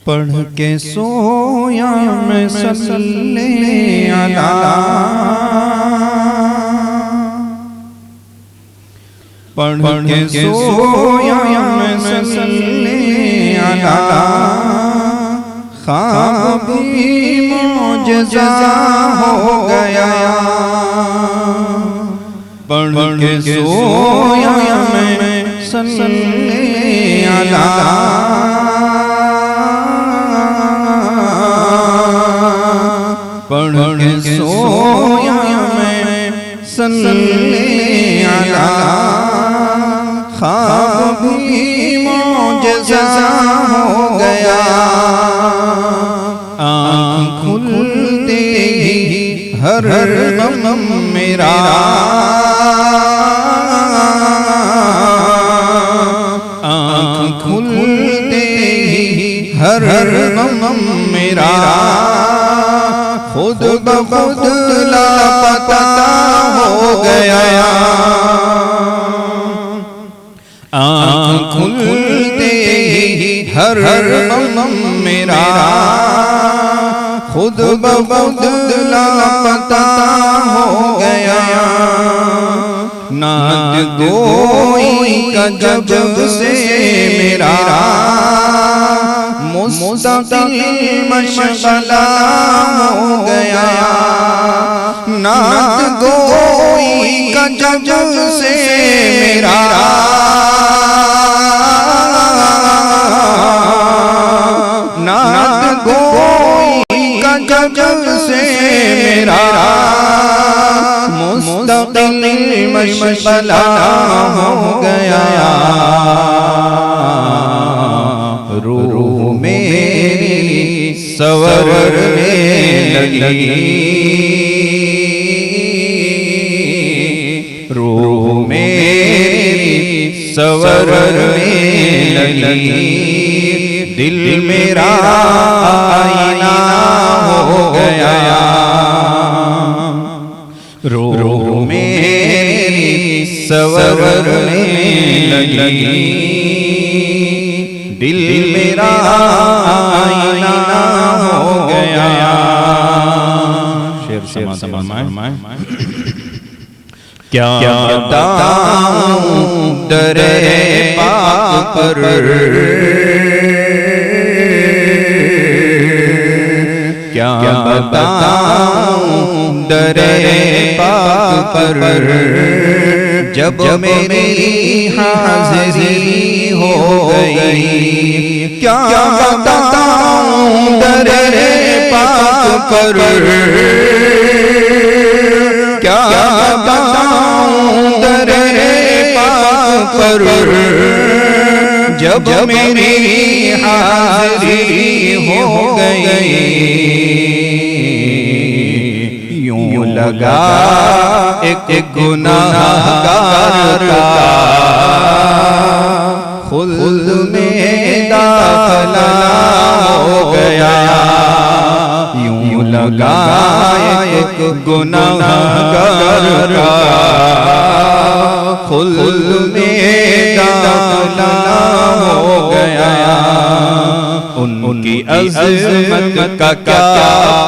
پڑھ کے سویا میں صلی علی، پڑھ کے سویا میں صلی علی، خواب بھی معجزہ ہو گیا، پڑھ کے سویا میں صلی علی، پڑھ کے سویا میں صلی علی، خواب بھی معجزہ ہو گیا، آنکھ کھلتے ہی ہر غم میرا، آنکھ کھلتے ہی ہر غم میرا، خود بخود لاپتہ ہو گیا، آنکھ کھلتے ہی ہر غم میرا، خود بخود لاپتہ ہو گیا، نعت گوئی کا جب سے میرا مستقل مشغلہ ہو گیا، نعت گوئی کا جب سے میرا نعت گوئی کا جب سے میرا مستقل مشغلہ ہو گیا، روح میری سورنے لگی، روح میری سورنے لگی، دل میرا آئینہ ہو گیا، روح میری سورنے لگی، دل میرا آئینہ ہو گیا، شیر سمائیں کیا بتاؤں در پاک پر، کیا بتاؤں در پاک پر، جب میری حاضری ہو گئی، کیا بتاؤں در پاک پر، کیا بتاؤں در پاک پر، جب میری حاضری ہو گئی، یوں لگا ایک گناہگار کا خلد میں داخلہ ہو گیا، یوں لگا ایک گناہگار کا خلد میں داخلہ ہو گیا، ان کی عظمت کا کیا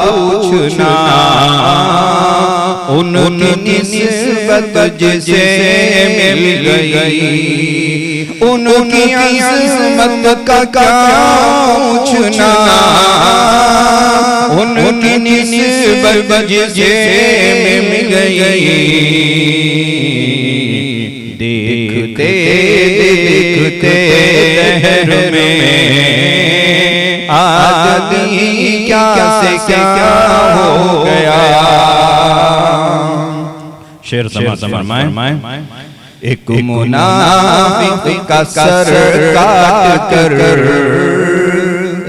پوچھنا، ان کی نسبت جسے مل گئی، ان کی عظمت کا کیا پوچھنا، ان کی نسبت جسے مل گئی، دیکھتے دیکھتے دہر میں آدمی کیا سے کیا ہو گیا، شیر سمائیں ایک منافق کا سر کاٹ کر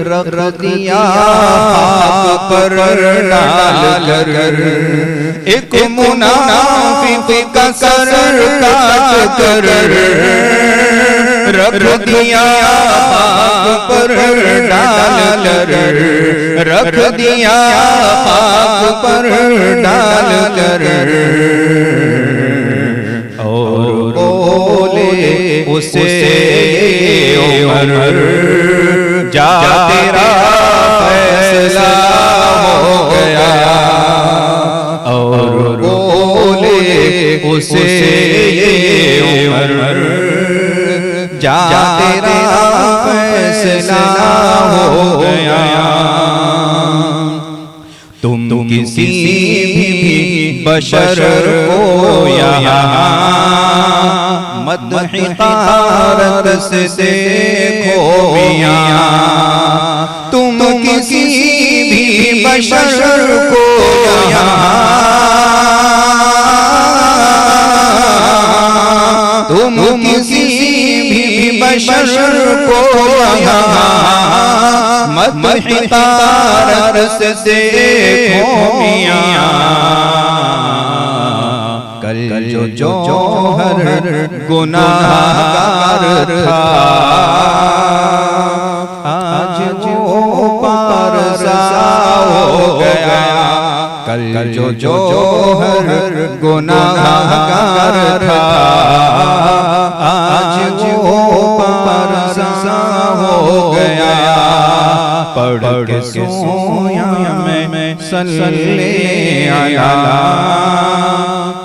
رکھ دیا خاک پر ڈال کر، ایک منافق کا سر کاٹ کر رکھ دیا خاک پر ڈال کر، رکھ دیا خاک پر ڈال کر، اور بولے اسے عمر جا تیرا فیصلہ ہو گیا تم کسی بھی بشر کو یہاں مدح طارت سے دیکھو میاں تم کسی بھی بشر کو یہاں تم کسی بھی بشر کو یہاں مدح طارت سے دیکھو میاں کل جو جوہر گناہگار تھا آج وہ پارسا ہو گیا کل جو جوہر گناہگار تھا آج وہ پارسا ہو گیا پڑھ کے سویا میں صلی علی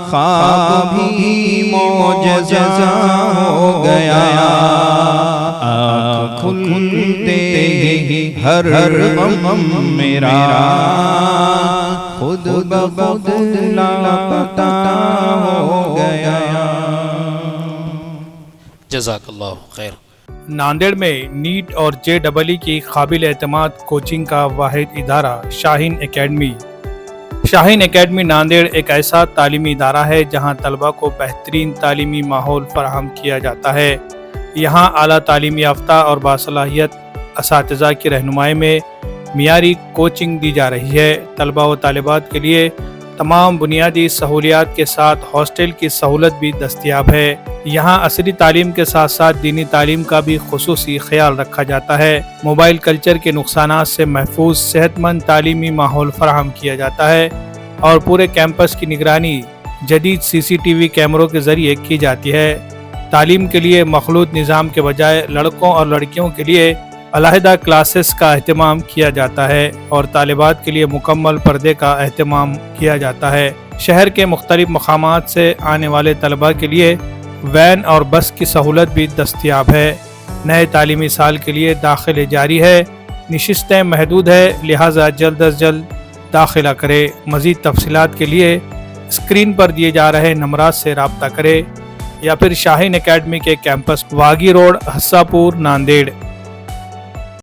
خواب بھی معجزہ ہو گیا آنکھ کھلتے ہی ہر غم میرا خود بخود لاپتہ ہو گیا. جزاک اللہ خیر. ناندیڑ میں نیٹ اور JEE کی قابل اعتماد کوچنگ کا واحد ادارہ شاہین اکیڈمی. شاہین اکیڈمی ناندیڑ ایک ایسا تعلیمی ادارہ ہے جہاں طلبہ کو بہترین تعلیمی ماحول فراہم کیا جاتا ہے. یہاں اعلیٰ تعلیم یافتہ اور باصلاحیت اساتذہ کی رہنمائی میں معیاری کوچنگ دی جا رہی ہے. طلبہ و طالبات کے لیے تمام بنیادی سہولیات کے ساتھ ہاسٹل کی سہولت بھی دستیاب ہے. یہاں عصری تعلیم کے ساتھ ساتھ دینی تعلیم کا بھی خصوصی خیال رکھا جاتا ہے. موبائل کلچر کے نقصانات سے محفوظ صحت مند تعلیمی ماحول فراہم کیا جاتا ہے اور پورے کیمپس کی نگرانی جدید CCTV کیمروں کے ذریعے کی جاتی ہے. تعلیم کے لیے مخلوط نظام کے بجائے لڑکوں اور لڑکیوں کے لیے علیحدہ کلاسز کا اہتمام کیا جاتا ہے اور طالبات کے لیے مکمل پردے کا اہتمام کیا جاتا ہے. شہر کے مختلف مقامات سے آنے والے طلباء کے لیے وین اور بس کی سہولت بھی دستیاب ہے. نئے تعلیمی سال کے لیے داخلے جاری ہے. نشستیں محدود ہے لہٰذا جلد از جلد داخلہ کرے. مزید تفصیلات کے لیے اسکرین پر دیے جا رہے نمبرات سے رابطہ کرے یا پھر شاہین اکیڈمی کے کیمپس واگی روڈ حسا پور ناندیڑ